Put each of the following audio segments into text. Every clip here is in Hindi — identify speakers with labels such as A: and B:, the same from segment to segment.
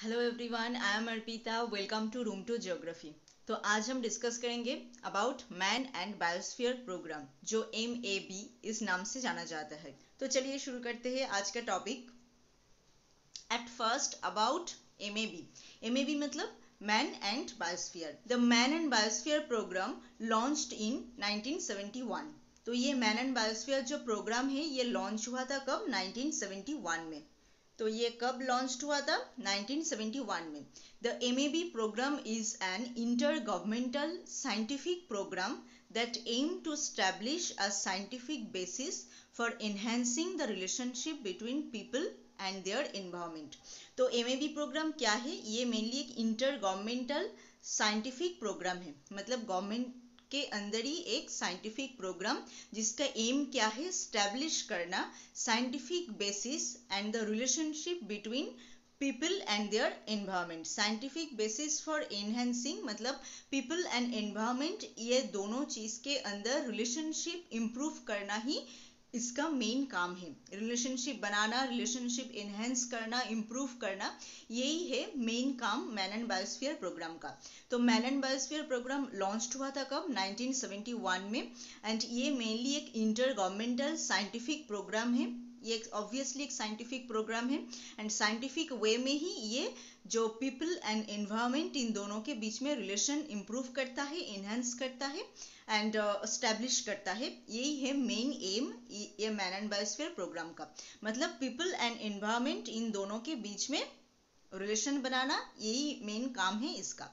A: Hello everyone, I am Arpita. Welcome to room to geography. तो आज हम डिस्कस करेंगे about man and biosphere programme, जो MAB इस नाम से जाना जाता है। तो चलिए शुरू करते हैं आज का topic. At first about MAB। MAB मतलब man and biosphere. The man and biosphere programme launched in 1971। तो ये मैन एंड बायोस्फीयर जो प्रोग्राम है ये लॉन्च हुआ था कब? 1971 में। तो ये कब लॉन्च हुआ था? 1971 में। The MAB programme is an intergovernmental scientific programme that aim to establish a scientific basis for enhancing the relationship between people and their environment। तो MAB प्रोग्राम क्या है? ये मेनली एक इंटर गवर्नमेंटल साइंटिफिक प्रोग्राम है, मतलब गवर्नमेंट के अंदर ही एक साइंटिफिक प्रोग्राम जिसका एम क्या है? स्टैब्लिश करना scientific basis and the relationship between people and their environment. Scientific basis for enhancing मतलब पीपल एंड एनवायरमेंट, ये दोनों चीज के अंदर रिलेशनशिप इम्प्रूव करना ही इसका मेन काम है। रिलेशनशिप बनाना, रिलेशनशिप एनहेंस करना, इम्प्रूव करना, यही है मेन काम मैन एंड बायोस्फीयर प्रोग्राम का। तो man and biosphere programme launch हुआ था कब? 1971 में। एंड ये मेनली एक इंटर गवर्नमेंटल साइंटिफिक प्रोग्राम है। ये ऑब्वियसली एक साइंटिफिक प्रोग्राम है एंड साइंटिफिक वे में ही ये जो पीपल एंड एनवायरमेंट, इन दोनों के बीच में रिलेशन इम्प्रूव करता है, इनहेंस करता है एंड एस्टैब्लिश करता है। यही है मेन एम ये मैन एंड बायोस्फीयर प्रोग्राम का। मतलब पीपल एंड एनवायरमेंट, इन दोनों के बीच में रिलेशन बनाना, यही मेन काम है इसका।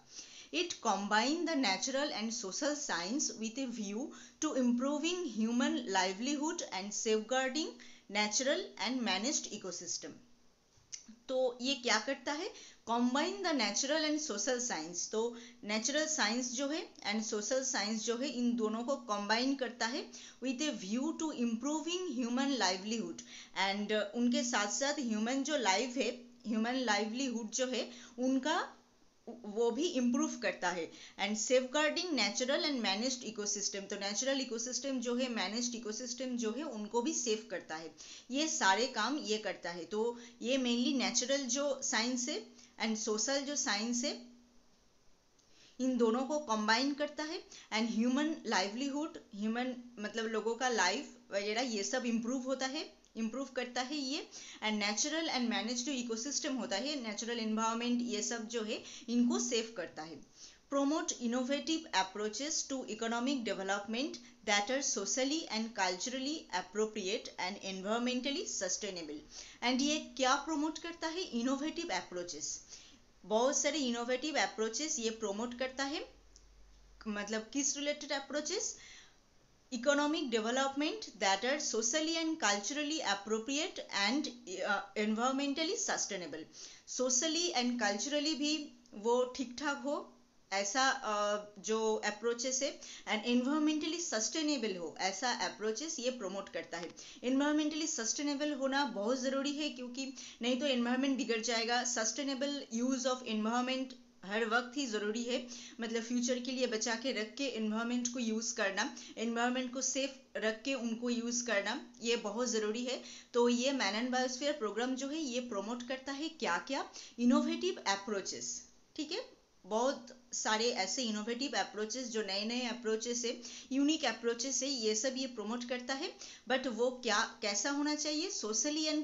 A: It combines the natural and social science with a view to improving human livelihood and safeguarding natural and managed ecosystem। तो ये क्या करता है? Combine the natural and social science. तो नेचुरल साइंस जो है एंड सोशल साइंस जो है, इन दोनों को कॉम्बाइन करता है with a view to improving human livelihood. And उनके साथ साथ ह्यूमन जो लाइफ है, ह्यूमन लाइवलीहुड जो है उनका वो भी इम्प्रूव करता है। And safeguarding natural and managed ecosystem. तो नेचुरल इकोसिस्टम जो है, मैनेज्ड इकोसिस्टम जो है, उनको भी सेव करता है। ये सारे काम ये करता है। तो ये मेनली नेचुरल जो साइंस है एंड सोशल जो साइंस है, इन दोनों को कंबाइन करता है। एंड ह्यूमन लाइवलीहुड, ह्यूमन मतलब लोगों का लाइफ वगैरह, ये सब इम्प्रूव होता है, इम्प्रूव करता है ये। एंड नेचुरल एंड मैनेज जो इकोसिस्टम होता है, नेचुरल एनवायरनमेंट, ये सब जो है इनको सेव करता है। Promote innovative approaches to economic development that are socially and culturally appropriate and environmentally sustainable। and ये क्या promote करता है? innovative approaches। बहुत सारे इनोवेटिव अप्रोचेस ये प्रोमोट करता है। मतलब किस related approaches? Economic development that are socially and culturally appropriate and environmentally sustainable. Socially and culturally भी वो ठीक ठाक हो, ऐसा जो अप्रोचेस है, एंड एनवायरमेंटली सस्टेनेबल हो, ऐसा अप्रोचेस ये प्रमोट करता है। एनवायरमेंटली सस्टेनेबल होना बहुत ज़रूरी है, क्योंकि नहीं तो एनवायरमेंट बिगड़ जाएगा। सस्टेनेबल यूज़ ऑफ एनवायरमेंट हर वक्त ही ज़रूरी है। मतलब फ्यूचर के लिए बचा के रख के एनवायरमेंट को यूज़ करना, एनवायरमेंट को सेफ रख के उनको यूज़ करना, ये बहुत ज़रूरी है। तो ये मैन एंड बायोस्फीयर प्रोग्राम जो है ये प्रमोट करता है क्या क्या? Innovative approaches. ठीक है, बहुत सारे ऐसे इनोवेटिव अप्रोचेस, जो नए नए अप्रोचेस है, यूनिक अप्रोचेस है, ये सब ये प्रमोट करता है। बट वो क्या कैसा होना चाहिए? सोशली एंड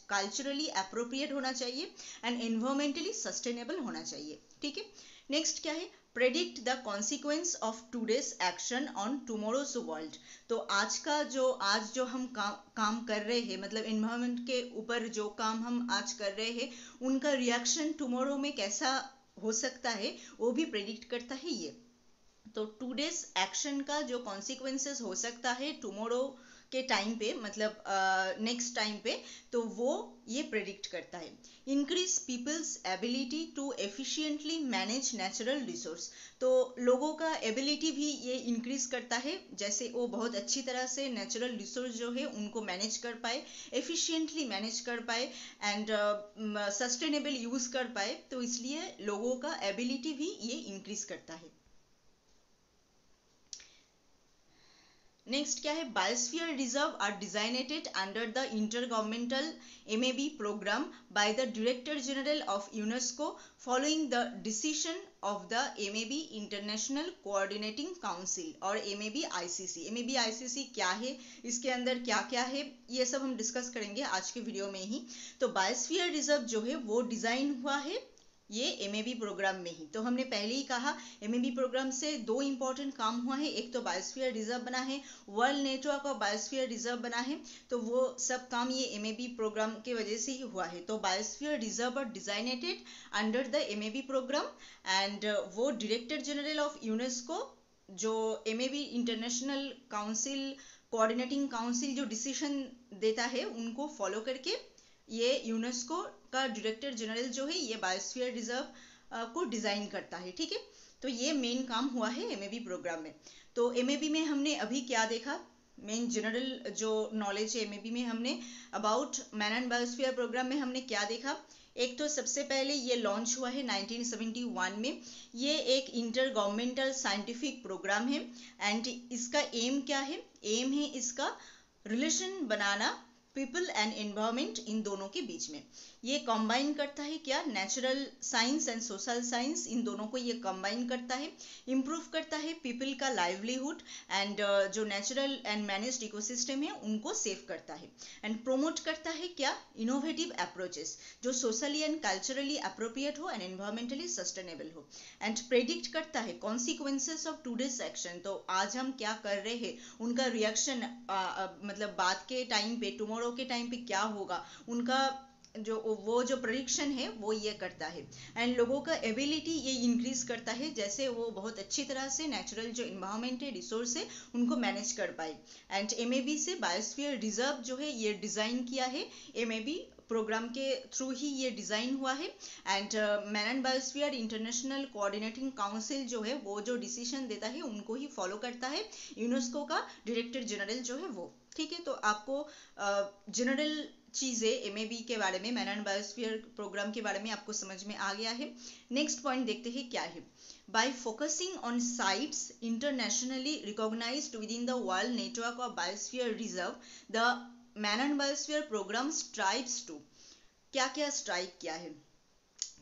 A: कल्चरली अप्रोप्रिएट होना चाहिए एंड एनवायरमेंटली सस्टेनेबल होना चाहिए। ठीक है, नेक्स्ट क्या है? Predict the consequence of today's action on tomorrow's world. तो आज जो हम काम कर रहे हैं, मतलब एनवायरमेंट के ऊपर जो काम हम आज कर रहे हैं, उनका रिएक्शन टुमारो में कैसा हो सकता है, वो भी प्रेडिक्ट करता है ये। तो टूडेज एक्शन का जो कॉन्सिक्वेंसेस हो सकता है टुमारो के टाइम पे, मतलब नेक्स्ट टाइम पे, तो वो ये प्रेडिक्ट करता है। Increase people's ability to efficiently manage natural resource. तो लोगों का एबिलिटी भी ये इंक्रीज करता है, जैसे वो बहुत अच्छी तरह से नेचुरल रिसोर्स जो है उनको मैनेज कर पाए, एफिशिएंटली मैनेज कर पाए एंड सस्टेनेबल यूज कर पाए। तो इसलिए लोगों का एबिलिटी भी ये इंक्रीज करता है। नेक्स्ट क्या है, biosphere reserve are designated under the intergovernmental MAB programme by the director general of UNESCO following the decision of the MAB international coordinating council और MAB ICC। MAB ICC क्या है, इसके अंदर क्या क्या है, ये सब हम डिस्कस करेंगे आज के वीडियो में ही। तो बायोस्फीयर रिजर्व जो है वो डिजाइन हुआ है ये MAB प्रोग्राम में ही। तो हमने पहले ही कहा MAB प्रोग्राम से दो इंपॉर्टेंट काम हुआ है, एक तो बायोस्फीयर रिजर्व बना है, world network of biosphere reserve बना है, तो वो सब काम ये MAB प्रोग्राम के वजह से ही हुआ है। तो biosphere reserve are designated under the MAB programme and वो डायरेक्टर जनरल ऑफ यूनेस्को जो MAB international council coordinating council जो डिसीजन देता है उनको फॉलो करके ये यूनेस्को का डायरेक्टर जनरल जो है ये बायोस्फीयर रिजर्व को डिजाइन करता है, ठीक है। तो ये मेन काम हुआ है MAB प्रोग्राम में। तो MAB में हमने अभी क्या देखा, मेन जनरल जो नॉलेज है MAB में हमने about man and biosphere programme में हमने क्या देखा। एक तो सबसे पहले ये लॉन्च हुआ है 1971 में। ये एक इंटर गवर्नमेंटल साइंटिफिक प्रोग्राम है एंड इसका एम क्या है, एम है इसका रिलेशन बनाना पीपल एंड एनवायरमेंट इन दोनों के बीच में। ये कंबाइन करता है क्या, natural science and social science, इन दोनों को ये कंबाइन करता है, इम्प्रूव करता है पीपल का लाइवलीहुड एंड जो नेचुरल एंड मैनेज्ड इकोसिस्टम है उनको सेव करता है एंड प्रोमोट करता है क्या, इनोवेटिव अप्रोचेस जो सोशली एंड कल्चरली अप्रोप्रिएट हो एंड एनवायरमेंटली सस्टेनेबल हो एंड प्रेडिक्ट करता है कॉन्सिक्वेंसेस ऑफ टूडेज एक्शन। तो आज हम क्या कर रहे हैं उनका रिएक्शन मतलब बाद के टाइम पे, टुमारो के टाइम पे क्या होगा, उनका जो वो जो प्रेडिक्शन है वो ये करता है एंड लोगों का एबिलिटी ये इंक्रीज करता है जैसे वो बहुत अच्छी तरह से नेचुरल जो इन्वायरमेंट है, रिसोर्स है, उनको मैनेज कर पाए। एंड MAB से बायोस्फीयर रिजर्व जो है ये डिजाइन किया है, MAB प्रोग्राम के थ्रू ही ये डिजाइन हुआ है and man and biosphere international coordinating council जो है वो जो डिसीजन देता है उनको ही फॉलो करता है, यूनेस्को का डायरेक्टर जनरल जो है वो, ठीक है। तो आपको जनरल चीजें MAB के बारे में, मैन एंड बायोस्फीयर प्रोग्राम के बारे में आपको समझ में आ गया है। नेक्स्ट पॉइंट देखते हैं क्या है, by focusing on sites internationally recognised with in the world network of biosphere reserve the man and biosphere programme strives to, क्या क्या स्ट्राइव किया है।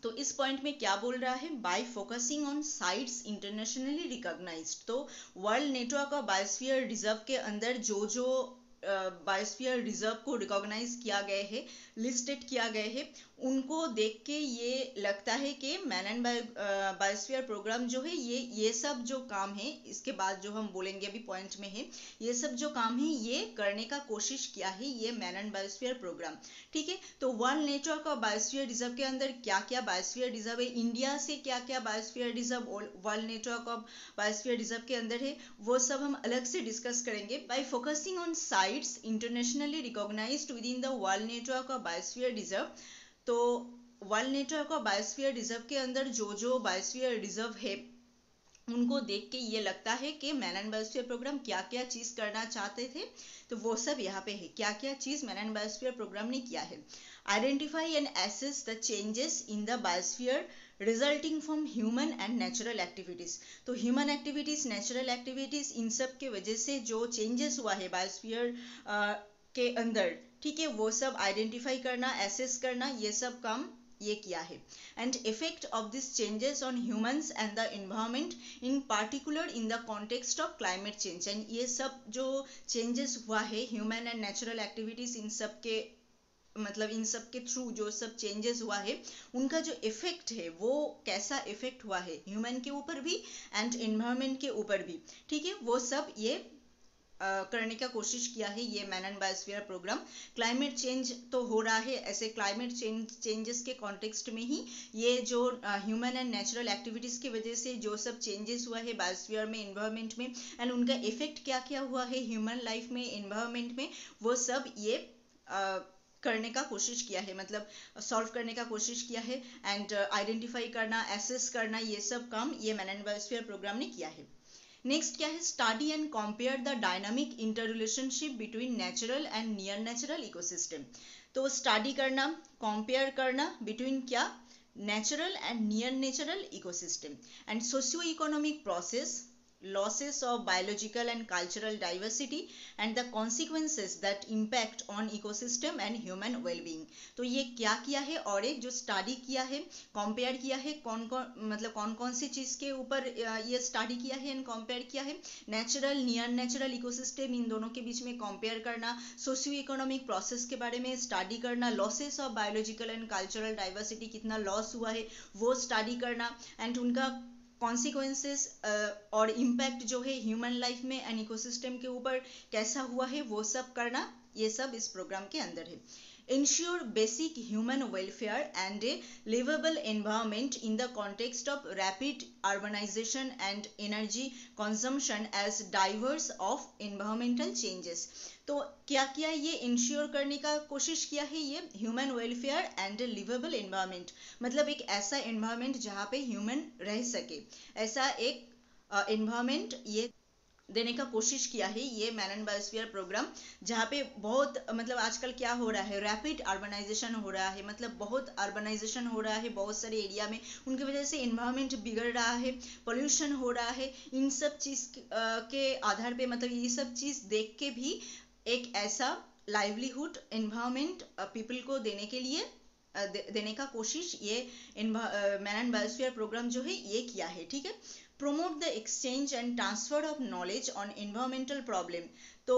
A: तो इस पॉइंट में क्या बोल रहा है, by focusing on sites internationally recognised, तो world network of biosphere reserve के अंदर जो जो बायोस्फीयर रिजर्व को रिकॉग्नाइज किया गए है, लिस्टेड किया गए है, उनको देख के ये लगता है कि मैन एंड बायोस्फीयर प्रोग्राम जो है ये सब जो काम है, इसके बाद जो हम बोलेंगे अभी पॉइंट में है, ये सब जो काम है ये करने का कोशिश किया है ये मैन एंड बायोस्फीयर प्रोग्राम, ठीक है। तो world network of biosphere reserve के अंदर क्या क्या बायोस्फीयर रिजर्व है, इंडिया से क्या क्या biosphere reserve world network of biosphere reserve के अंदर है, वो सब हम अलग से डिस्कस करेंगे। By focusing on sites internationally recognised with in the world network of biosphere reserve, तो world network of biosphere reserve के अंदर जो जो बायोस्फीयर रिजर्व है उनको देख के ये लगता है कि मैन एंड बायोस्फीयर प्रोग्राम क्या क्या चीज करना चाहते थे, तो वो सब यहाँ पे है, क्या क्या चीज मैन एंड बायोस्फीयर प्रोग्राम ने किया है। Identify and assess the changes in the biosphere resulting from human and natural activities, तो ह्यूमन एक्टिविटीज, नेचुरल एक्टिविटीज, इन सब के वजह से जो चेंजेस हुआ है बायोस्फीयर के अंदर, ठीक है, वो सब आइडेंटिफाई करना, एसेस करना, ये सब काम ये किया है। And effect of this changes on humans and the environment in particular in the context of climate change, and ये सब जो चेंजेस हुआ है ह्यूमन एंड नेचुरल एक्टिविटीज, इन सब के मतलब इन सब के थ्रू जो सब चेंजेस हुआ है उनका जो इफेक्ट है वो कैसा इफेक्ट हुआ है ह्यूमन के ऊपर भी एंड एनवायरनमेंट के ऊपर भी, ठीक है, वो सब ये करने का कोशिश किया है ये man and biosphere programme. Climate change तो हो रहा है, ऐसे क्लाइमेट चेंजेस के कॉन्टेक्स्ट में ही ये जो ह्यूमन एंड नेचुरल एक्टिविटीज की वजह से जो सब चेंजेस हुआ है बायोस्फीयर में, एनवायरनमेंट में, एंड उनका इफेक्ट क्या क्या हुआ है ह्यूमन लाइफ में, एनवायरनमेंट में, वो सब ये करने का कोशिश किया है, मतलब सॉल्व करने का कोशिश किया है एंड आइडेंटिफाई करना, एसेस करना, ये सब काम ये मैन एंड बायोस्फीयर प्रोग्राम ने किया है। नेक्स्ट क्या है, study and compare the dynamic inter relationship between natural and near natural ecosystem, तो स्टडी करना, कंपेयर करना बिटवीन क्या, natural and near natural ecosystem, and socio economic process losses of biological and cultural diversity and the consequences that impact on ecosystem and human well-being। तो ये क्या किया है, और एक जो स्टडी किया है, कंपेयर किया है, कौन कौन सी चीज के ऊपर ये स्टडी किया है एंड कंपेयर किया है, नेचुरल नियर नेचुरल इकोसिस्टम, इन दोनों के बीच में कंपेयर करना, सोशियो इकोनॉमिक प्रोसेस के बारे में स्टडी करना, losses of biological and cultural diversity कितना लॉस हुआ है वो स्टडी करना, एंड उनका कॉन्सिक्वेंसेस और इम्पैक्ट जो है ह्यूमन लाइफ में एंड इकोसिस्टम के ऊपर कैसा हुआ है वो सब करना, ये सब इस प्रोग्राम के अंदर है। Ensure basic human welfare and a livable environment in the context of rapid urbanization and energy consumption as drivers of environmental changes। तो क्या किया, ये इंश्योर करने का कोशिश किया है, ये human welfare and liveable environment, मतलब एक ऐसा एनवायरनमेंट जहाँ पे ह्यूमन रह सके, ऐसा एक एनवायरनमेंट ये देने का कोशिश किया है ये मैन एंड बायोस्फीयर प्रोग्राम, जहाँ पे बहुत मतलब आजकल क्या हो रहा है, रैपिड अर्बनाइजेशन हो रहा है, मतलब बहुत अर्बनाइजेशन हो रहा है बहुत सारे एरिया में, उनकी वजह से एनवायरनमेंट बिगड़ रहा है, पोल्यूशन हो रहा है, इन सब चीज के आधार पे मतलब ये सब चीज देख के भी एक ऐसा लाइवलीहुड एनवायरनमेंट पीपल को देने के लिए देने का कोशिश ये मैन एंड बायोस्फीयर प्रोग्राम जो है ये किया है, ठीक है। promote the exchange and transfer of knowledge on environmental problem, तो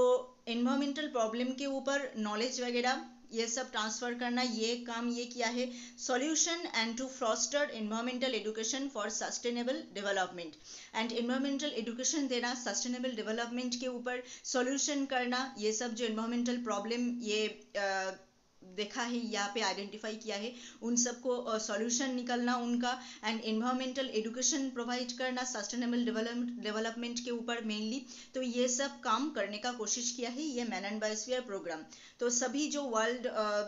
A: environmental problem के ऊपर knowledge वगैरह ये सब ट्रांसफर करना, ये काम ये किया है। Solution and to foster environmental education for sustainable development, and environmental education देना, सस्टेनेबल डेवलपमेंट के ऊपर सॉल्यूशन करना, ये सब जो एनवायरमेंटल प्रॉब्लम ये देखा है यहाँ पे आइडेंटिफाई किया है, उन सबको सॉल्यूशन निकलना उनका, एंड एनवायरमेंटल एजुकेशन प्रोवाइड करना सस्टेनेबल डेवलपमेंट के ऊपर मेनली, तो ये सब काम करने का कोशिश किया है ये मैन एंड बायोस्फीयर प्रोग्राम। तो सभी जो वर्ल्ड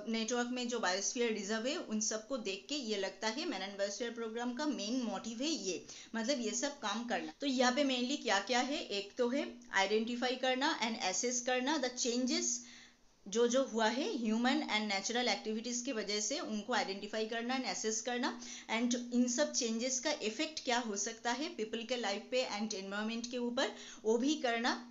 A: नेटवर्क में जो बायोस्फीयर रिजर्व है उन सबको देख के ये लगता है मैन एंड बायोस्फीयर प्रोग्राम का मेन मोटिव है ये, मतलब ये सब काम करना। तो यहाँ पे मेनली क्या क्या है, एक तो है आइडेंटिफाई करना एंड एसेस करना द चेंजेस जो हुआ है ह्यूमन एंड नेचुरल एक्टिविटीज की वजह से, उनको आइडेंटिफाई करना एंड एसेस करना, एंड इन सब चेंजेस का इफेक्ट क्या हो सकता है पीपल के लाइफ पे एंड एनवायरनमेंट के ऊपर, वो भी करना,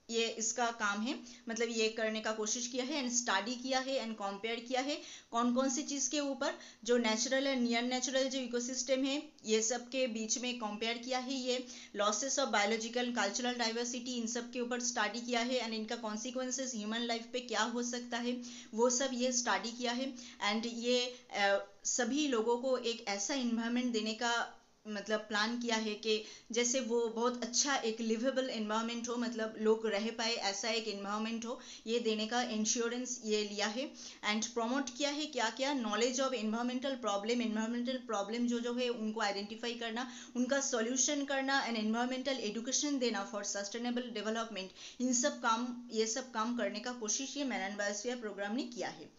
A: ये इसका काम है, मतलब ये करने का कोशिश किया है एंड स्टडी किया है एंड कंपेयर किया है कौन कौन सी चीज के ऊपर, जो नेचुरल एंड नियर नेचुरल जो इकोसिस्टम है ये सब के बीच में कंपेयर किया है, ये losses of biological cultural diversity in सब के ऊपर स्टडी किया है, एंड इनका कॉन्सिक्वेंसेस ह्यूमन लाइफ पे क्या हो सकता है वो सब ये स्टडी किया है, एंड ये सभी लोगों को एक ऐसा इन्वायरमेंट देने का मतलब प्लान किया है कि जैसे वो बहुत अच्छा एक लिवेबल एनवायरनमेंट हो, मतलब लोग रह पाए ऐसा एक एनवायरनमेंट हो, ये देने का इंश्योरेंस ये लिया है, एंड प्रमोट किया है क्या क्या, नॉलेज ऑफ एनवायरमेंटल प्रॉब्लम जो है उनको आइडेंटिफाई करना, उनका सॉल्यूशन करना, एंड एनवायरमेंटल एजुकेशन देना फॉर सस्टेनेबल डेवलपमेंट, इन सब काम ये सब काम करने का कोशिश ये मैन एंड बायोस्फीयर प्रोग्राम ने किया है।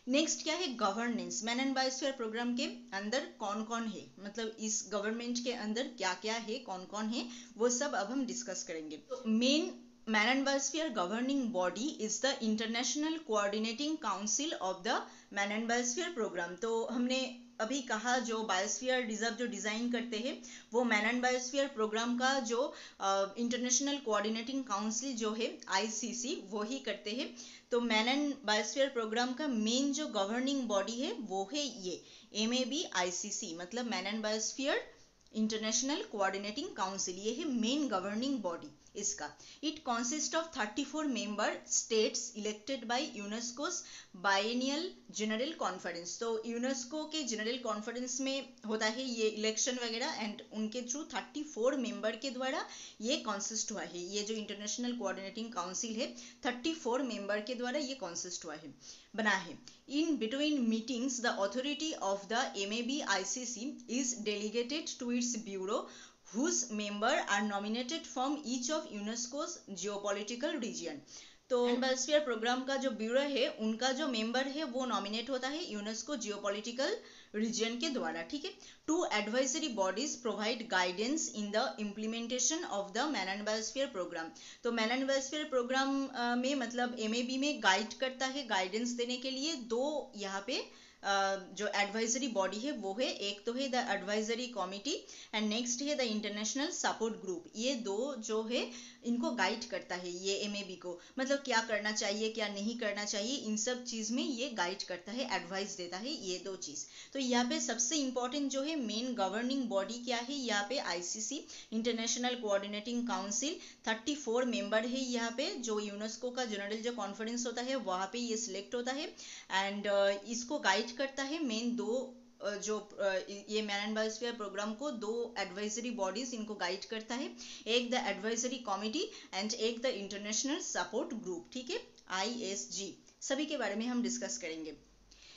A: नेक्स्ट क्या है, governance. Man and biosphere programme के अंदर कौन कौन है, मतलब इस गवर्नमेंट के अंदर क्या क्या है, कौन कौन है, वो सब अब हम डिस्कस करेंगे। तो main man and biosphere governing body is the international coordinating council of the man and biosphere programme. तो हमने अभी कहा जो बायोस्फीयर रिजर्व जो डिजाइन करते हैं वो मैन एंड बायोस्फीयर प्रोग्राम का जो इंटरनेशनल कोऑर्डिनेटिंग काउंसिल जो है ICC वो ही करते हैं। तो मैन एंड बायोस्फीयर प्रोग्राम का मेन जो गवर्निंग बॉडी है वो है ये MAB-ICC, मतलब man and biosphere international coordinating council, ये है मेन गवर्निंग बॉडी इसका। It consist of 34 member states elected by UNESCO's biennial general conference. तो यूनेस्को के जनरल कॉन्फ्रेंस में होता है ये इलेक्शन वगैरह, एंड उनके थ्रू 34 मेंबर के द्वारा ये कॉन्सिस्ट हुआ है, ये जो इंटरनेशनल कोऑर्डिनेटिंग काउंसिल है 34 मेंबर के द्वारा ये कॉन्सिस्ट हुआ है, बना है। In between meetings, the authority of the MAB-ICC is delegated to its bureau, whose members are nominated from each of UNESCO's geopolitical region. तो बायोस्फीयर प्रोग्राम का जो ब्यूरो है उनका जो मेंबर है वो नॉमिनेट होता है यूनेस्को जियोपॉलिटिकल रीजन के द्वारा, ठीक है। To advisory bodies provide guidance in the implementation of the man and biosphere programme. तो मैन एंड बायोस्फीयर प्रोग्राम में मतलब MAB में गाइड करता है, गाइडेंस देने के लिए दो यहाँ पे जो एडवाइजरी बॉडी है वो है, एक तो है the advisory committee and next है द इंटरनेशनल सपोर्ट ग्रुप। ये दो जो है इनको गाइड करता है ये एमएबी को, मतलब क्या करना चाहिए क्या नहीं करना चाहिए इन सब चीज में ये गाइड करता है, एडवाइस देता है, ये दो चीज। तो यहाँ पे सबसे इंपॉर्टेंट जो है मेन गवर्निंग बॉडी क्या है, यहाँ पे ICC international coordinating council 34 member है यहाँ पे, जो यूनेस्को का जनरल जो कॉन्फ्रेंस होता है वहाँ पे ये सिलेक्ट होता है एंड इसको गाइड करता है मेन दो जो ये मैन एंड बायोस्फीयर प्रोग्राम को दो एडवाइजरी बॉडीज इनको गाइड करता है, एक द एडवाइजरी कमिटी एंड एक द इंटरनेशनल सपोर्ट ग्रुप, ठीक है, आईएसजी। सभी के बारे में हम डिस्कस करेंगे।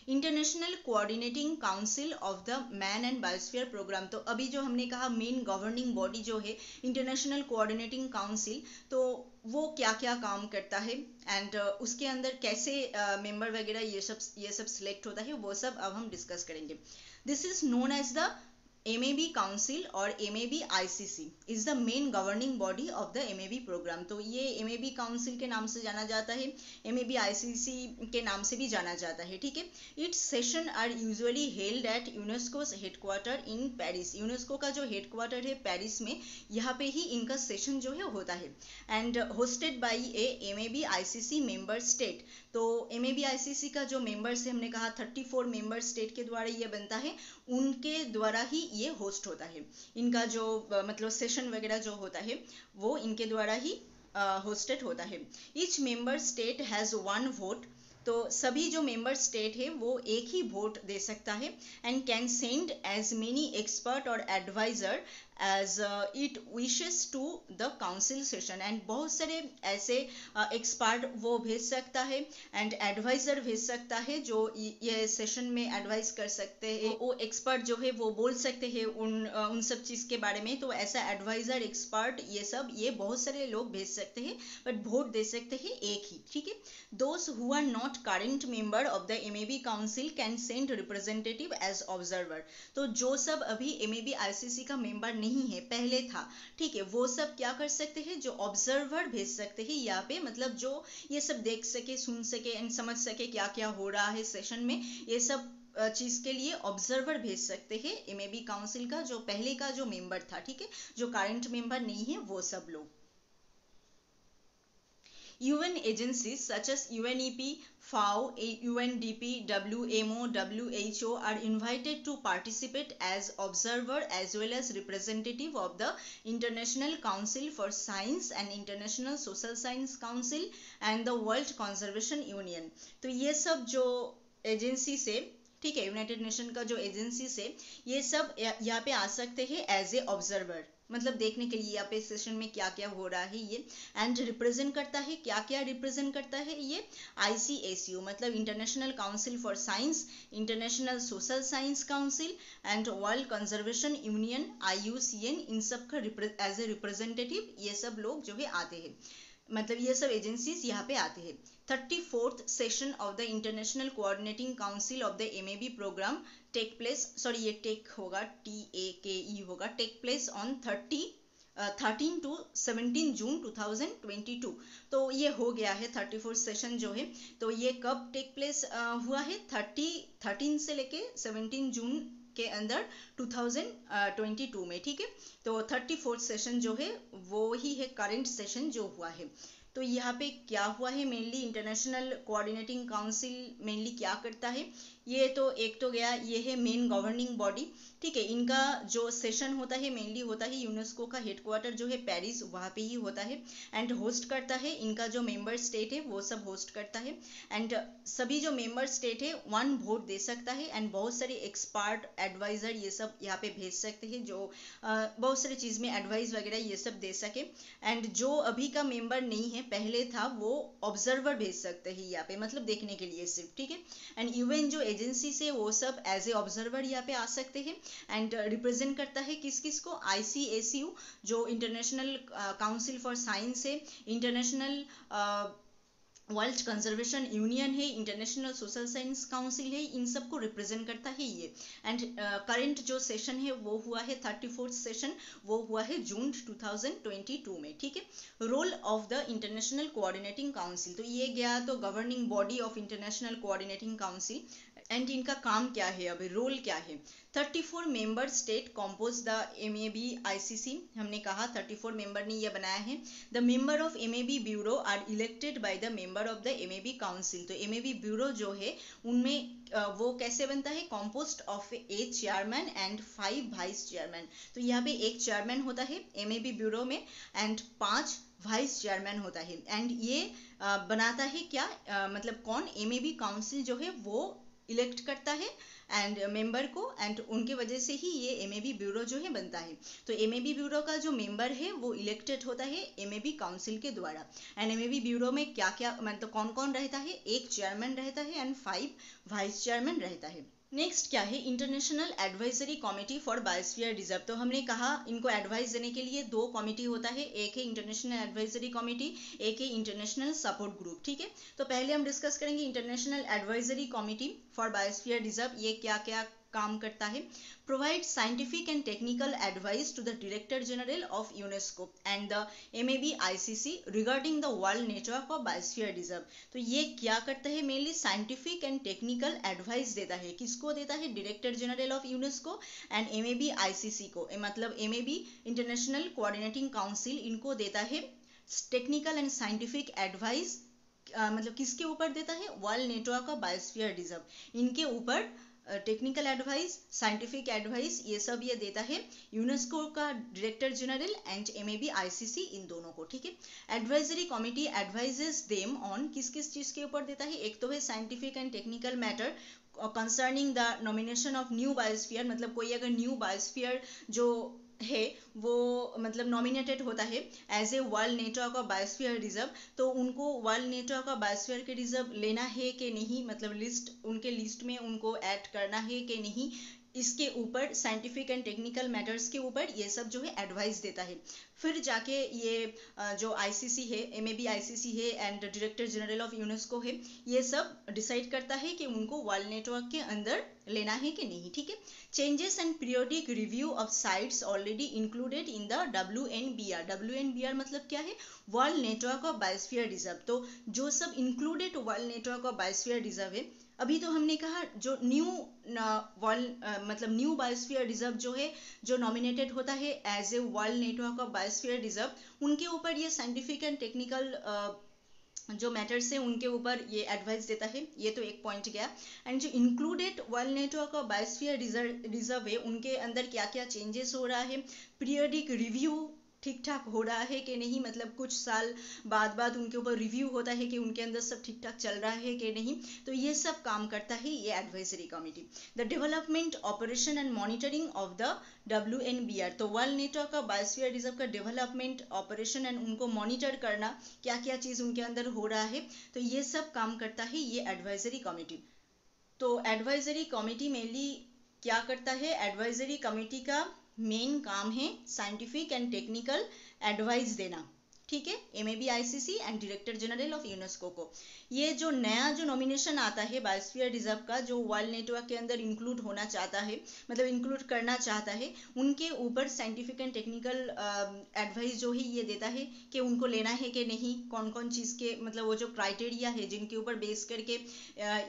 A: International coordinating council of the man and biosphere programme, तो अभी जो हमने कहा मेन गवर्निंग बॉडी जो है इंटरनेशनल कोऑर्डिनेटिंग काउंसिल, तो वो क्या क्या काम करता है एंड उसके अंदर कैसे मेंबर वगैरह ये सब सिलेक्ट होता है, वो सब अब हम डिस्कस करेंगे। This is known as the MAB council और MAB ICC is the main governing body of the MAB programme. तो ये MAB काउंसिल के नाम से जाना जाता है, MAB ICC के नाम से भी जाना जाता है, ठीक है। Its session are usually held at UNESCO's headquarter in Paris. UNESCO का जो हेडक्वार्टर है पेरिस में, यहाँ पे ही इनका सेशन जो है होता है and hosted by A MAB ICC member state. तो MAB ICC का जो मेंबर्स है हमने कहा 34 मेंबर स्टेट के द्वारा ये बनता है, उनके द्वारा ही ये होस्ट होता है। इनका जो मतलब सेशन वगैरह जो होता है वो इनके द्वारा ही होस्टेड होता है। Each member state has one vote, तो सभी जो मेंबर स्टेट है वो एक ही वोट दे सकता है and can send as many expert और adviser as it wishes to the council session। And बहुत सारे ऐसे एक्सपर्ट वो भेज सकता है एंड एडवाइजर भेज सकता है जो ये सेशन में एडवाइस कर सकते हैं, वो एक्सपर्ट जो है वो बोल सकते हैं उन सब चीज के बारे में। तो ऐसा एडवाइजर एक्सपर्ट ये बहुत सारे लोग भेज सकते हैं, बट वोट दे सकते हैं एक ही, ठीक है। Those who are not current member of the MAB council can send representative as observer. तो जो सब अभी MAB ICC का मेंबर नहीं है, पहले था, ठीक है, वो सब क्या कर सकते हैं, जो ऑब्जर्वर भेज सकते हैं यहाँ पे, मतलब जो ये सब देख सके, सुन सके एंड समझ सके क्या क्या हो रहा है सेशन में, ये सब चीज के लिए ऑब्जर्वर भेज सकते हैं MAB काउंसिल का जो पहले का जो मेंबर था, ठीक है, जो करंट मेंबर नहीं है वो सब लोग। UN agencies such as UNEP, FAO, UNDP, WMO, WHO are invited to participate as observer as well as representative of the International Council for Science and International Social Science Council and the World Conservation Union। तो ये सब जो एजेंसी से, ठीक है, यूनाइटेड नेशन का जो एजेंसी से ये सब यहाँ पे आ सकते हैं एज ए ऑब्जर्वर, मतलब देखने के लिए यहाँ पे सेशन में क्या क्या हो रहा है ये, एंड रिप्रेजेंट करता है, क्या क्या रिप्रेजेंट करता है ये, ICSU मतलब international council for science, international social science council and world conservation union IUCN, इन सब का एज ए रिप्रेजेंटेटिव ये सब लोग जो है आते हैं, मतलब ये सब एजेंसीज यहाँ पे आते हैं। 34th session of the international coordinating council of the MAB programme take place, sorry ये टेक होगा, TAKE होगा, take place on 13 to 17 June 2022। तो ये हो गया है 34th सेशन जो है, तो ये कब टेक प्लेस हुआ है, 13 से लेके 17 जून के अंदर 2022 में, ठीक है। तो 34th सेशन जो है वो ही है करंट सेशन जो हुआ है। तो यहाँ पे क्या हुआ है, mainly international coordinating council mainly क्या करता है, ये तो एक तो गया, ये है मेन गवर्निंग बॉडी, ठीक है। इनका जो सेशन होता है मेनली होता है यूनेस्को का हेडक्वार्टर जो है पेरिस, वहाँ पे ही होता है एंड होस्ट करता है, इनका जो मेंबर स्टेट है वो सब होस्ट करता है एंड सभी जो मेंबर स्टेट है वन वोट दे सकता है एंड बहुत सारे एक्सपर्ट एडवाइजर ये सब यहाँ पे भेज सकते हैं जो बहुत सारी चीज में एडवाइस वगैरह ये सब दे सके एंड जो अभी का मेंबर नहीं है, पहले था, वो ऑब्जर्वर भेज सकते हैं यहाँ पे, मतलब देखने के लिए सिर्फ, ठीक है। एंड UN जो एजेंसी से वो सब एज ए ऑब्जर्वर यहाँ पे आ सकते हैं एंड रिप्रेजेंट करता है किस किस को, ICSU जो इंटरनेशनल काउंसिल फॉर साइंस है, इंटरनेशनल वर्ल्ड कंजर्वेशन यूनियन है, इंटरनेशनल सोशल साइंस काउंसिल है, इन सब को रिप्रेजेंट करता है ये। एंड करंट जो सेशन है वो हुआ है 34th सेशन, वो हुआ है जून 2022 में, ठीक है। Role of the international coordinating council, तो ये गया तो governing body of international coordinating council. And इनका काम क्या है, अब रोल क्या है। 34 member state compose the MAB-ICC। हमने कहा 34 मेंबर ने ये बनाया है। The member of MAB bureau are elected by the member of the MAB council. तो MAB ब्यूरो जो है उनमें वो कैसे बनता है, composed of a chairman and 5 vice chairman. तो यहाँ पे एक चेयरमैन होता है MAB ब्यूरो में एंड 5 वाइस चेयरमैन होता है। एंड ये बनाता है क्या, मतलब कौन, MAB काउंसिल जो है वो इलेक्ट करता है एंड मेंबर को, एंड उनके वजह से ही ये MAB ब्यूरो जो है बनता है। तो MAB ब्यूरो का जो मेंबर है वो इलेक्टेड होता है MAB काउंसिल के द्वारा। एंड MAB ब्यूरो में क्या क्या, मतलब कौन कौन रहता है, एक चेयरमैन रहता है एंड 5 वाइस चेयरमैन रहता है। नेक्स्ट क्या है, international advisory committee for biosphere reserve. तो हमने कहा इनको एडवाइस देने के लिए 2 कमेटी होता है, एक है इंटरनेशनल एडवाइजरी कमेटी, एक है इंटरनेशनल सपोर्ट ग्रुप। ठीक है, तो पहले हम डिस्कस करेंगे international advisory committee for biosphere reserve. ये क्या क्या काम करता है। Provide scientific and technical advice to the director general of UNESCO and the MAB-ICC regarding the world network of biosphere reserve. तो ये क्या करता है, mainly scientific and technical advice देता है। किसको देता है, director general of UNESCO and MAB-ICC को, मतलब MAB इंटरनेशनल कोऑर्डिनेटिंग काउंसिल, इनको देता है टेक्निकल एंड साइंटिफिक एडवाइस। मतलब किसके ऊपर देता है, world network of biosphere reserve, इनके ऊपर टेक्निकल एडवाइस, साइंटिफिक एडवाइस, ये सब ये देता है यूनेस्को का डायरेक्टर जनरल एंड MAB-ICC, इन दोनों को। ठीक है, advisory committee advises them on, किस किस चीज के ऊपर देता है, एक तो है scientific and technical matter concerning the nomination of new biosphere. मतलब कोई अगर न्यू बायोस्फीयर जो है वो मतलब नॉमिनेटेड होता है as a world network of biosphere reserve, तो उनको वर्ल्ड नेटवर्क ऑफ बायोस्फीयर के रिजर्व लेना है कि नहीं, मतलब लिस्ट, उनके लिस्ट में उनको ऐड करना है कि नहीं, इसके ऊपर साइंटिफिक एंड टेक्निकल मैटर्स के ऊपर ये सब जो है एडवाइस देता है। फिर जाके ये जो ICC है, MAB-ICC है and director general of UNESCO है, ये सब डिसाइड करता है कि उनको वर्ल्ड नेटवर्क के अंदर लेना है कि नहीं। ठीक है, changes and periodic review of sites already included in the WNBR। WNBR मतलब क्या है, world network of biosphere reserve. तो जो सब included world network of biosphere reserve है, अभी तो हमने कहा जो न्यू वर्ल्ड मतलब न्यू बायोस्फीयर रिजर्व जो है, जो नॉमिनेटेड होता है as a world network of biosphere reserve, उनके ऊपर ये साइंटिफिक एंड टेक्निकल जो मैटर्स है उनके ऊपर ये एडवाइस देता है। ये तो एक पॉइंट गया। एंड जो included world network of biosphere reserve है, उनके अंदर क्या क्या चेंजेस हो रहा है, पीरियोडिक रिव्यू ठीक ठाक हो रहा है कि नहीं, मतलब कुछ साल बाद उनके ऊपर रिव्यू होता है कि उनके अंदर सब ठीक ठाक चल रहा है कि नहीं, तो ये सब काम करता है ये advisory committee. The development, operation and monitoring of the WNBR। तो world network of biosphere reserve का डेवलपमेंट, ऑपरेशन एंड उनको मॉनिटर करना, क्या क्या चीज उनके अंदर हो रहा है, तो ये सब काम करता है ये एडवाइजरी कमेटी। तो एडवाइजरी कमेटी मेनली क्या करता है, एडवाइजरी कमेटी का मेन काम है साइंटिफिक एंड टेक्निकल एडवाइस देना। ठीक है, MAB-ICC and director general of UNESCO को। ये जो नया जो नॉमिनेशन आता है बायोस्फीयर रिजर्व का, जो वर्ल्ड नेटवर्क के अंदर इंक्लूड होना चाहता है, मतलब इंक्लूड करना चाहता है, उनके ऊपर साइंटिफिक एंड टेक्निकल एडवाइस जो है ये देता है कि उनको लेना है कि नहीं, कौन कौन चीज़ के, मतलब वो जो क्राइटेरिया है जिनके ऊपर बेस करके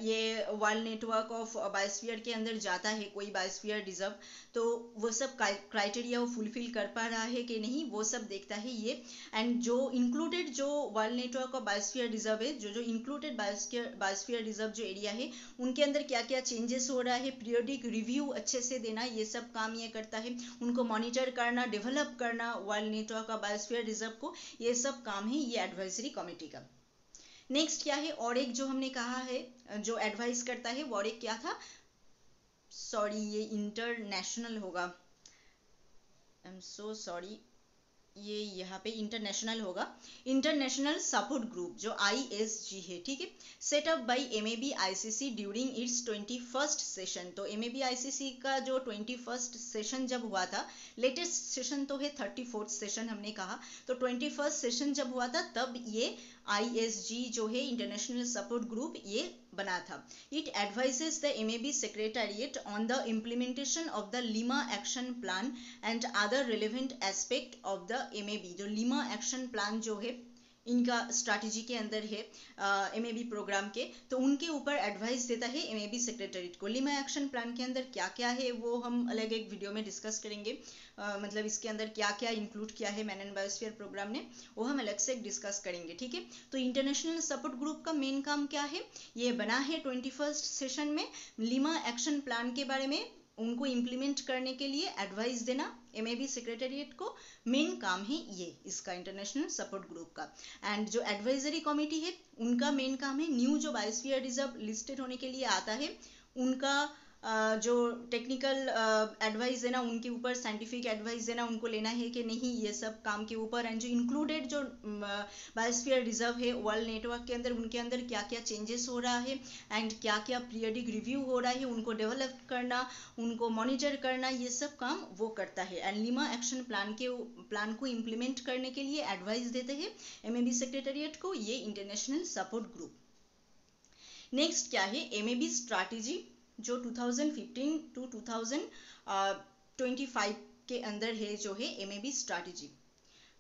A: ये वर्ल्ड नेटवर्क ऑफ बायोस्फीयर के अंदर जाता है कोई बायोस्फीयर रिजर्व, तो वो सब क्राइटेरिया वो फुलफिल कर पा रहा है कि नहीं, वो सब देखता है ये। एंड जो इंक्लूडेड जो world network of biosphere reserve है, जो इंक्लूडेड बायोस्फीयर रिजर्व जो एरिया है, उनके अंदर क्या क्या चेंजेस हो रहा है, पीरियोडिक रिव्यू अच्छे से देना, ये सब काम ये करता है। उनको मॉनिटर करना, डेवलप करना world network of biosphere reserve को, ये सब काम है ये एडवाइजरी कमेटी का। नेक्स्ट क्या है, और एक जो हमने कहा है जो एडवाइस करता है, और एक क्या था, सॉरी ये इंटरनेशनल होगा, आई एम सो सॉरी, ये यहाँ पे इंटरनेशनल होगा, इंटरनेशनल सपोर्ट ग्रुप जो ISG है। ठीक है, set up by MAB-ICC during its 21st session. तो MAB-ICC का जो 21st सेशन जब हुआ था, लेटेस्ट सेशन तो है 34th सेशन हमने कहा, तो 21st सेशन जब हुआ था तब ये ISG जो है इंटरनेशनल सपोर्ट ग्रुप ये बना था। It advises the MAB secretariat on the implementation of the lima action plan and other relevant aspect of the MAB। जो लिमा एक्शन प्लान जो है इनका स्ट्रैटेजी के अंदर है एमएबी प्रोग्राम के, तो उनके ऊपर एडवाइस देता है एमएबी सेक्रेटरीट को। लिमा एक्शन प्लान के अंदर क्या क्या है वो हम अलग एक वीडियो में डिस्कस करेंगे। मतलब इसके अंदर क्या क्या इंक्लूड किया है मैन एंड बायोस्फीयर प्रोग्राम ने, वो हम अलग से डिस्कस करेंगे, ठीक है। तो इंटरनेशनल सपोर्ट ग्रुप का मेन काम क्या है, ये बना है 21st सेशन में लिमा एक्शन प्लान के बारे में उनको इम्प्लीमेंट करने के लिए एडवाइस देना एमएबी सेक्रेटेरिएट को, मेन काम है ये इसका इंटरनेशनल सपोर्ट ग्रुप का। एंड जो एडवाइजरी कमेटी है उनका मेन काम है न्यू जो बायोस्फीयर रिजर्व लिस्टेड होने के लिए आता है उनका जो टेक्निकल एडवाइस है ना, उनके ऊपर साइंटिफिक एडवाइस है ना, उनको लेना है कि नहीं, ये सब काम के ऊपर। एंड जो इंक्लूडेड जो बायोस्फीयर रिजर्व है वर्ल्ड नेटवर्क के अंदर, उनके अंदर क्या क्या चेंजेस हो रहा है एंड क्या क्या पीरियडिक रिव्यू हो रहा है, उनको डेवलप करना, उनको मॉनिटर करना, ये सब काम वो करता है। एंड लिमा एक्शन प्लान को इम्प्लीमेंट करने के लिए एडवाइस देते हैं एमएबी सेक्रेटेरिएट को ये इंटरनेशनल सपोर्ट ग्रुप। नेक्स्ट क्या है, एमएबी स्ट्रैटेजी जो 2015 to 2025 के अंदर है, जो है एमएबी स्ट्रैटेजी।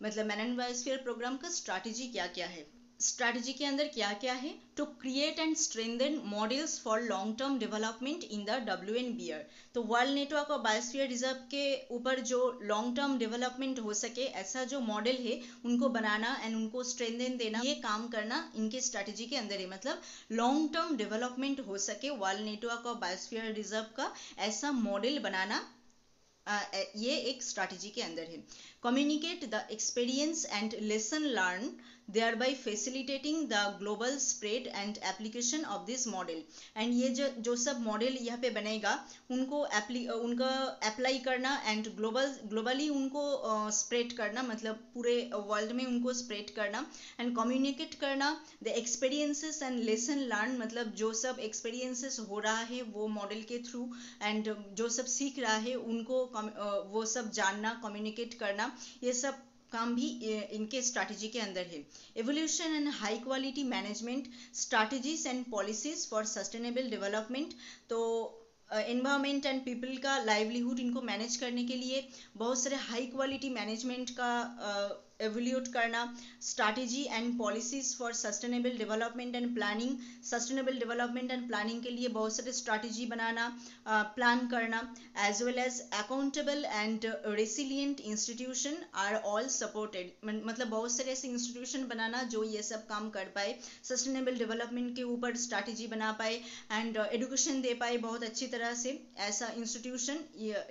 A: मतलब मैन एंड बायोस्फीयर प्रोग्राम का स्ट्रैटेजी क्या क्या है, स्ट्रैटेजी के अंदर क्या क्या है, to create and strengthen models for long term development in the WNBR। तो वर्ल्ड नेटवर्क और बायोस्फीयर रिजर्व के ऊपर जो लॉन्ग टर्म डेवलपमेंट हो सके ऐसा जो मॉडल है उनको बनाना एंड उनको स्ट्रेंथन देना, ये काम करना इनके स्ट्रैटेजी के अंदर है। मतलब लॉन्ग टर्म डेवलपमेंट हो सके वर्ल्ड नेटवर्क और बायोस्फीयर रिजर्व का ऐसा मॉडल बनाना, ये एक स्ट्रैटेजी के अंदर है। Communicate the experience and lesson learn thereby facilitating the global spread and application of this model। And ये जो सब मॉडल यहाँ पे बनेगा उनको उनका अप्लाई करना एंड ग्लोबली उनको स्प्रेड करना, मतलब पूरे वर्ल्ड में उनको स्प्रेड करना एंड कम्युनिकेट करना the experiences and lesson learn, मतलब जो सब एक्सपीरियंसेस हो रहा है वो मॉडल के थ्रू एंड जो सब सीख रहा है उनको वो सब जानना, कम्युनिकेट करना, ये सब काम भी इनके स्ट्रैटेजी के अंदर है। Evolution and high quality management strategies and policies for sustainable development. तो एनवायरनमेंट एंड पीपल का लाइवलीहुड इनको मैनेज करने के लिए बहुत सारे हाई क्वालिटी मैनेजमेंट का एवोल्यूट करना, strategy and policies for sustainable development and planning, sustainable development and planning के लिए बहुत सारे स्ट्रैटेजी बनाना, प्लान करना, as well as accountable and resilient institution are all supported. मतलब बहुत सारे ऐसे इंस्टीट्यूशन बनाना जो ये सब काम कर पाए, सस्टेनेबल डेवलपमेंट के ऊपर स्ट्रैटेजी बना पाए एंड एडुकेशन दे पाए बहुत अच्छी तरह से, ऐसा इंस्टीट्यूशन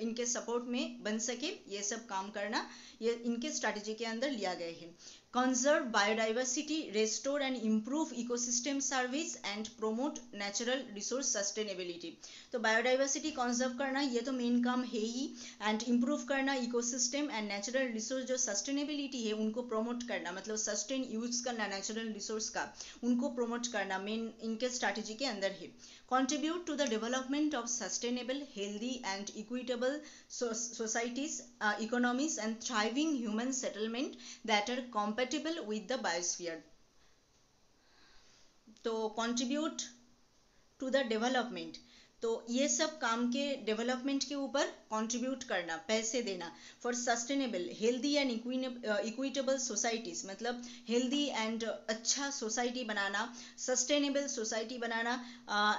A: इनके सपोर्ट में बन सके, ये सब काम करना ये इनके स्ट्रैटेजी के अंदर लिया गया है। Conserve biodiversity, restore and improve ecosystem service and promote natural resource sustainability. तो बायोडाइवर्सिटी कंजर्व करना ये तो मेन काम है ही, एंड इम्प्रूव करना इकोसिस्टम एंड नेचुरल रिसोर्स जो सस्टेनेबिलिटी है उनको प्रोमोट करना, मतलब सस्टेन यूज करना नेचुरल रिसोर्स का, उनको प्रोमोट करना मेन इनके स्ट्रैटेजी के अंदर है। Contribute to the development of sustainable, healthy and equitable societies, economies and thriving human settlement that are compatible with the biosphere। तो contribute to the development, तो ये सब काम के डेवलपमेंट के ऊपर कंट्रीब्यूट करना, पैसे देना, for sustainable, healthy and equitable societies, मतलब हेल्दी एंड अच्छा सोसाइटी बनाना, सस्टेनेबल सोसाइटी बनाना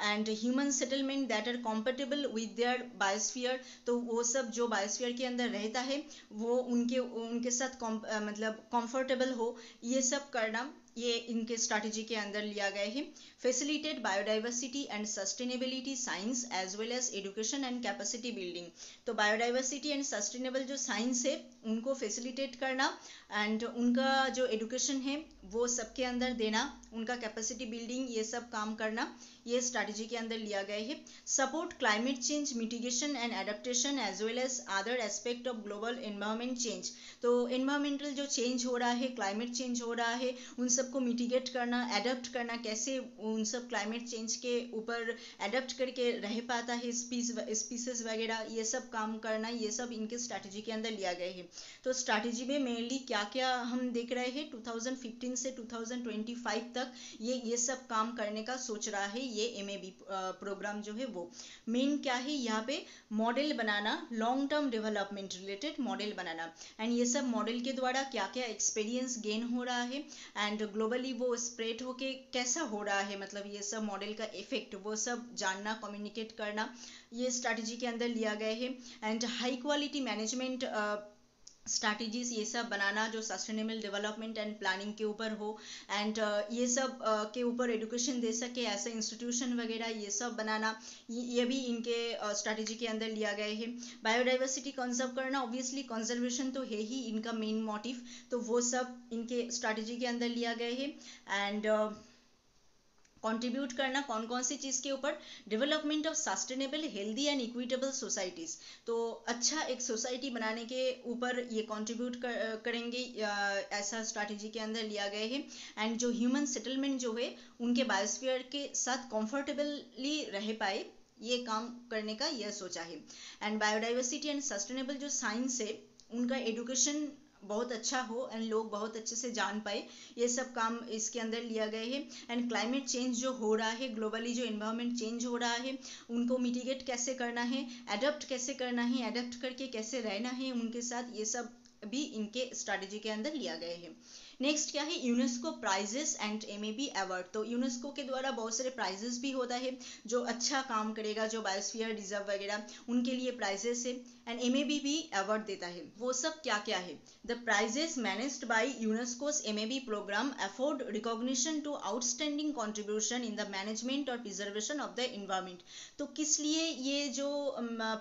A: and human settlement that are compatible with their biosphere. तो वो सब जो बायोस्फीयर के अंदर रहता है वो उनके साथ मतलब कंफर्टेबल हो, ये सब करना ये इनके स्ट्रैटेजी के अंदर लिया गया है। Facilitate biodiversity and sustainability science as well as education and capacity building. तो बायोडाइवर्सिटी एंड सस्टेनेबल जो साइंस है उनको फैसिलिटेट करना एंड उनका जो एजुकेशन है वो सबके अंदर देना, उनका कैपेसिटी बिल्डिंग ये सब काम करना ये स्ट्रैटेजी के अंदर लिया गया है। Support climate change mitigation and adaptation as well as other aspect of global environment change. तो एनवायरमेंटल जो चेंज हो रहा है, क्लाइमेट चेंज हो रहा है, उन सबको मिटिगेट करना, एडेप्ट करना, कैसे उन सब क्लाइमेट चेंज के ऊपर एडेप्ट करके रह पाता है स्पीसीज वगैरह, ये सब काम करना, ये सब इनके स्ट्रैटेजी के अंदर लिया गया है। तो स्ट्रैटेजी में मेनली क्या क्या हम देख रहे हैं, 2015 से 2025 तक ये सब काम करने का सोच रहा है ये MAB प्रोग्राम जो है वो मेन क्या है, यहाँ पे model banana, long term development related model banana, and ये सब मॉडल के द्वारा क्या क्या एक्सपीरियंस गेन हो रहा है एंड ग्लोबली वो स्प्रेड होके कैसा हो रहा है, मतलब ये सब मॉडल का इफेक्ट वो सब जानना, कम्युनिकेट करना, ये स्ट्रैटेजी के अंदर लिया गया है। And high quality management strategies ये सब बनाना जो सस्टेनेबल डेवलपमेंट एंड प्लानिंग के ऊपर हो, एंड ये सब के ऊपर एडुकेशन दे सके ऐसे इंस्टीट्यूशन वगैरह ये सब बनाना, ये भी इनके स्ट्रैटेजी के अंदर लिया गया है। बायोडाइवर्सिटी कंजर्व करना, ऑब्वियसली कंजर्वेशन तो है ही इनका मेन मोटिव, तो वो सब इनके स्ट्रैटेजी के अंदर लिया गया है। एंड कंट्रीब्यूट करना कौन कौन सी चीज़ के ऊपर, development of sustainable healthy and equitable societies, तो अच्छा एक सोसाइटी बनाने के ऊपर ये कंट्रीब्यूट करेंगे, ऐसा स्ट्रैटेजी के अंदर लिया गया है। एंड जो ह्यूमन सेटलमेंट जो है उनके बायोस्फीयर के साथ कंफर्टेबली रह पाए, ये काम करने का यह सोचा है। एंड बायोडाइवर्सिटी एंड सस्टेनेबल जो साइंस है उनका एडुकेशन बहुत अच्छा हो एंड लोग बहुत अच्छे से जान पाए, ये सब काम इसके अंदर लिया गया है। एंड क्लाइमेट चेंज जो हो रहा है, ग्लोबली जो एनवायरनमेंट चेंज हो रहा है उनको मिटिगेट कैसे करना है, अडॉप्ट कैसे करना है, अडॉप्ट करके कैसे रहना है उनके साथ, ये सब भी इनके स्ट्रैटेजी के अंदर लिया गया है। नेक्स्ट क्या है, UNESCO prizes and MAB award, तो यूनेस्को के द्वारा बहुत सारे प्राइजेस भी होता है, जो अच्छा काम करेगा, जो बायोस्फीयर रिजर्व वगैरह उनके लिए प्राइजेस है, एंड MAB भी अवार्ड देता है। वो सब क्या क्या है, the prizes managed by UNESCO's MAB programme afford recognition to outstanding contribution in the management और प्रिजर्वेशन ऑफ द एनवायरनमेंट, तो किस लिए ये जो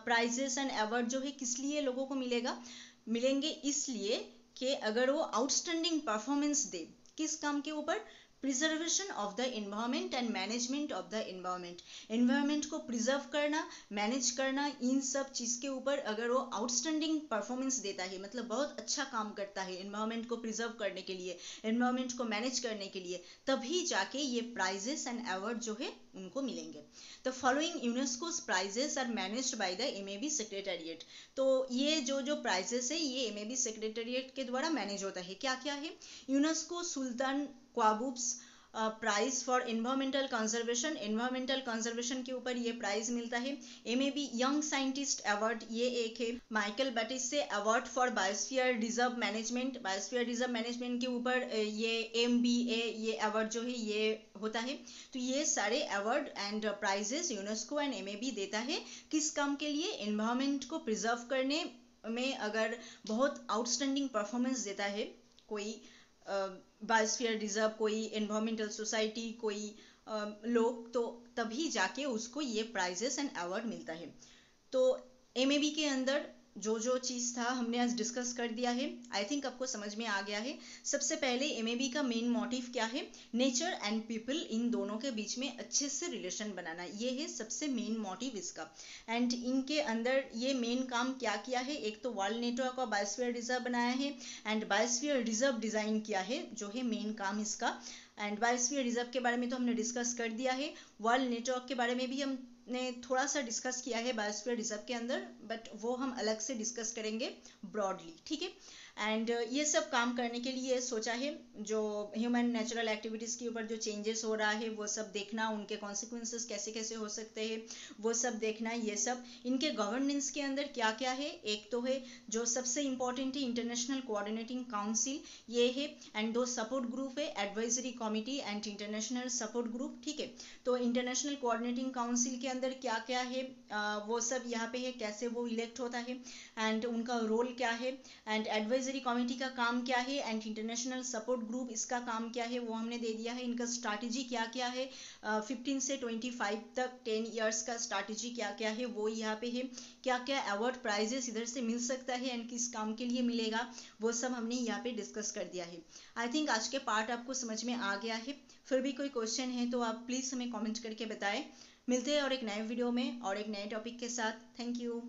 A: प्राइजेस एंड अवार्ड जो है किस लिए लोगों को मिलेंगे, इसलिए कि अगर वो आउटस्टैंडिंग परफॉर्मेंस दे, किस काम के ऊपर, preservation of the environment and management of the environment, environment को प्रिजर्व करना, मैनेज करना, इन सब चीज़ के ऊपर अगर वो आउटस्टैंडिंग परफॉर्मेंस देता है, मतलब बहुत अच्छा काम करता है एनवायरनमेंट को प्रिजर्व करने के लिए, एनवायरनमेंट को मैनेज करने के लिए, तभी जाके ये प्राइजेस एंड अवार्ड जो है उनको मिलेंगे। The following UNESCO's prizes are managed by the MAB secretariat, तो ये जो प्राइजेस है ये MAB सेक्रेटेरिएट के द्वारा मैनेज होता है। क्या क्या है, UNESCO Sultan Qaboos prize for environmental conservation, environmental conservation के ऊपर ये प्राइज मिलता है। MAB यंग साइंटिस्ट अवार्ड ये एक है। माइकल बैटिस से award for biosphere reserve management, biosphere reserve management के ऊपर ये MBA ये अवार्ड जो है ये होता है। तो ये सारे award and prizes UNESCO and MAB देता है, किस काम के लिए, एनवायरमेंट को प्रिजर्व करने में अगर बहुत आउटस्टैंडिंग परफॉर्मेंस देता है कोई बायोस्फीयर रिजर्व, कोई एनवायरमेंटल सोसाइटी, कोई लोग, तो तभी जाके उसको ये प्राइजेस एंड अवार्ड मिलता है। तो MAB के अंदर जो चीज़ था हमने आज डिस्कस कर दिया है, आई थिंक आपको समझ में आ गया है। सबसे पहले MAB का मेन मोटिव क्या है, नेचर एंड पीपल, इन दोनों के बीच में अच्छे से रिलेशन बनाना, ये है सबसे मेन मोटिव इसका। एंड इनके अंदर ये मेन काम क्या किया है, एक तो वर्ल्ड नेटवर्क और बायोस्फीयर रिजर्व बनाया है, एंड बायोस्फीयर रिजर्व डिज़ाइन किया है, जो है मेन काम इसका। एंड बायोस्फीयर रिजर्व के बारे में तो हमने डिस्कस कर दिया है, वर्ल्ड नेटवर्क के बारे में भी हमने थोड़ा सा डिस्कस किया है बायोस्फीयर रिजर्व के अंदर, बट वो हम अलग से डिस्कस करेंगे ब्रॉडली, ठीक है। एंड ये सब काम करने के लिए सोचा है, जो ह्यूमन नेचुरल एक्टिविटीज़ के ऊपर जो चेंजेस हो रहा है वो सब देखना, उनके कॉन्सिक्वेंसेस कैसे कैसे हो सकते हैं वो सब देखना, ये सब इनके गवर्नेंस के अंदर क्या क्या है। एक तो है जो सबसे इम्पोर्टेंट है इंटरनेशनल कोऑर्डिनेटिंग काउंसिल, ये है, एंड दो सपोर्ट ग्रुप है, advisory committee and international support group, ठीक है। तो इंटरनेशनल कोऑर्डिनेटिंग काउंसिल के अंदर क्या क्या है वो सब यहाँ पे है, कैसे वो इलेक्ट होता है एंड उनका रोल क्या है, एंड एडवाइजरी कमेटी का काम क्या है, एंड इंटरनेशनल सपोर्ट ग्रुप इसका काम क्या है वो हमने दे दिया है। इनका स्ट्रैटेजी क्या क्या है, 15 से 25 तक 10 इयर्स का स्ट्रैटेजी क्या क्या है वो यहाँ पे है। क्या क्या अवार्ड प्राइजेस इधर से मिल सकता है एंड किस काम के लिए मिलेगा वो सब हमने यहाँ पे डिस्कस कर दिया है। आई थिंक आज के पार्ट आपको समझ में आ गया है। फिर भी कोई क्वेश्चन है तो आप प्लीज़ हमें कमेंट करके बताएं। मिलते हैं और एक नए वीडियो में और एक नए टॉपिक के साथ। Thank you.